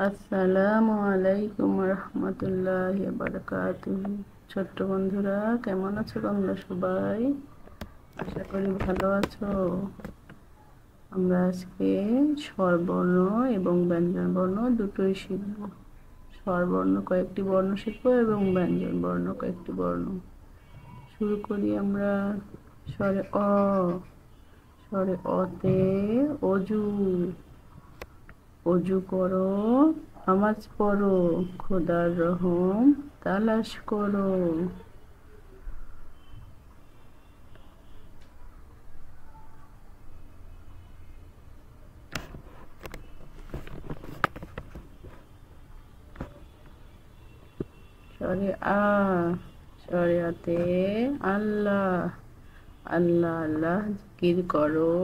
আসসালামু আলাইকুম রহমতুল্লাহি বারাকাতুহু। ছোট্ট বন্ধুরা, কেমন আছো তোমরা সবাই? আশা করি ভালো আছো। আমরা আজকে স্বরবর্ণ এবং ব্যঞ্জন বর্ণ দুটোই শিখব। স্বরবর্ণ কয়েকটি বর্ণ শিখবো এবং ব্যঞ্জন বর্ণ কয়েকটি বর্ণ। শুরু করি আমরা। স্বরে অ। স্বরে অতে অজু। অজু করো, নামাজ পড়ো, খোদার রহম তালাশ করো। স্বরে আ। স্বরে আতে আল্লাহ। আল্লাহ আল্লাহ জিকির করো,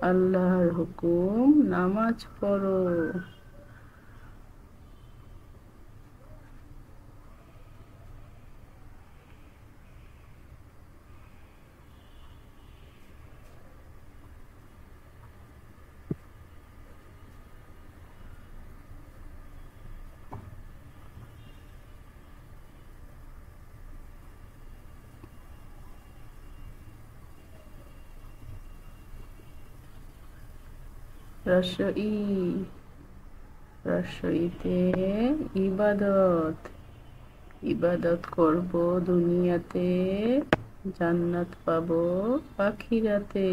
আল্লাহর হুকুম নামাজ পড়ো। রস্ব ই। রস্ব ইতে ইবাদত। ইবাদত করব দুনিয়াতে, জান্নাত পাবো আখিরাতে।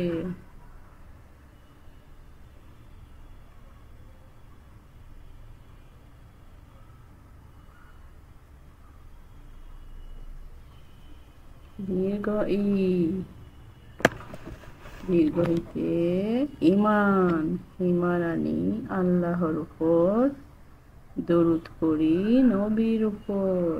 দীর্ঘ ই। দীর্ঘ ইতে ঈমান। ঈমান আনি আল্লাহর উপর, দরুদ পড়ি নবীর উপর।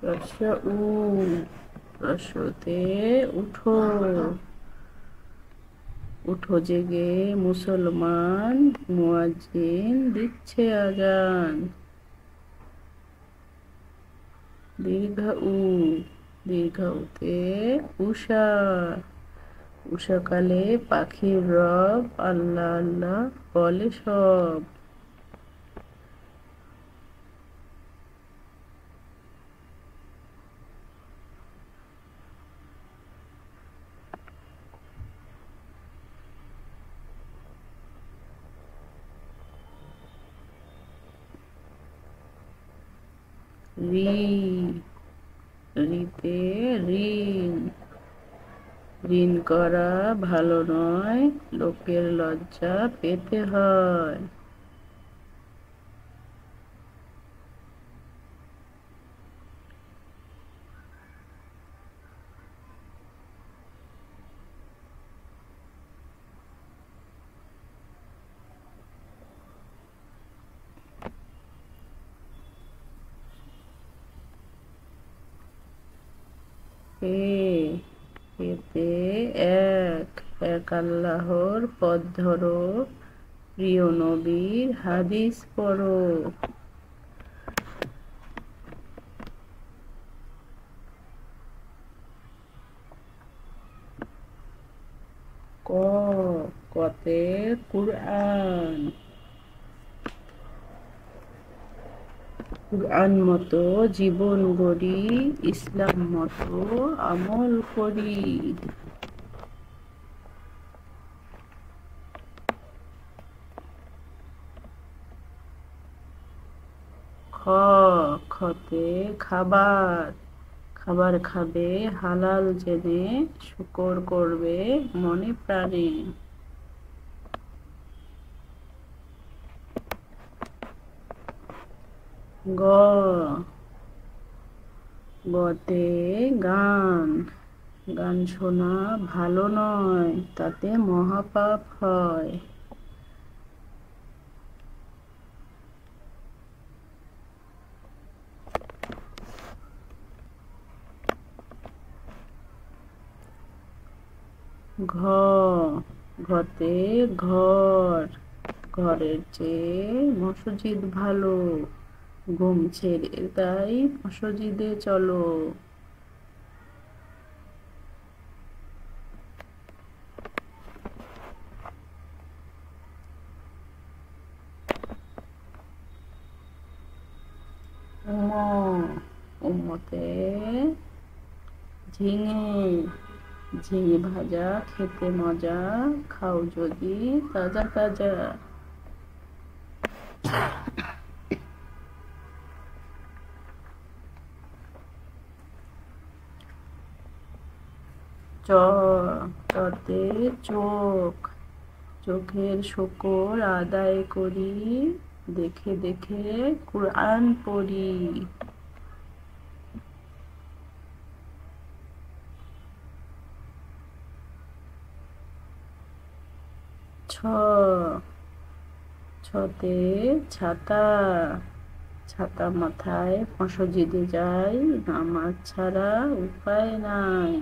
রস্ব উ। রস্বতে উঠো। উঠো জেগে মুসলমান, মুয়াজ্জিন দিচ্ছে আজান। দীর্ঘ উ। দীর্ঘ উতে উষা। উষাকালে পাখির রব আল্লাহ আল্লাহ বলে সব। রি। রিতে ঋণ। ঋণ করা ভালো নয়, লোকের লজ্জা পেতে হয়। এ। এতে এক। এক আল্লাহর পথ ধরো, প্রিয় নবীর হাদিস পড়ো। ক। কতে কুরআন। কুরআন মতো জীবন গড়ি, ইসলাম মতো আমল করি। খ। খতে খাবার। খাবার খাবে হালাল জেনে, শুকর করবে মনে প্রাণে। গ। গতে গান। গান শোনা ভালো নয়, তাতে মহাপাপ হয়। ঘ, ঘতে ঘর, ঘরের চেয়ে মসজিদ ভালো, ঘুম ছেড়ে তাই মসজিদে চলো। উম, উম্মতে ঝিঙে, ঝিঙে ভাজা খেতে মজা, খাও যদি তাজা তাজা। চ, চতে চোখ, চোখের শোকর আদায় করি, দেখে দেখে কুরআন পড়ি। ছ, ছতে ছাতা, ছাতা মাথায় মসজিদে যাই, নামাজ ছাড়া উপায় নাই।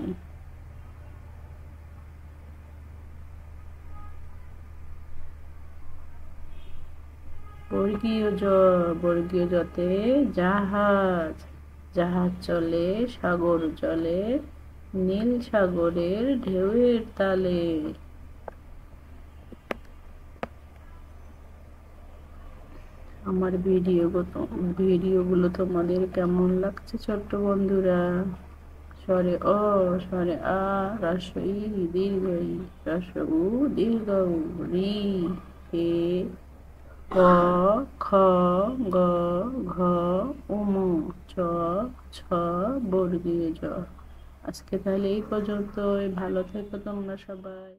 বর্গীয় জ, বর্গীয় জতে জাহাজ, জাহাজ চলে সাগর জলে, নীল সাগরের ঢেউয়ের তালে। আমার ভিডিওগুলো তোমাদের কেমন লাগছে ছোট্ট বন্ধুরা? স্বরে অ, স্বরে আ, হ্রস্ব ই, দীর্ঘ ই, হ্রস্ব উ, দীর্ঘ উ, রি, এ, ক, খ, গ, ঘ, উম, চ, ছ, বর্গীয় জ। আজকে তাহলে এই পর্যন্তই। ভালো থেকো তোমরা সবাই।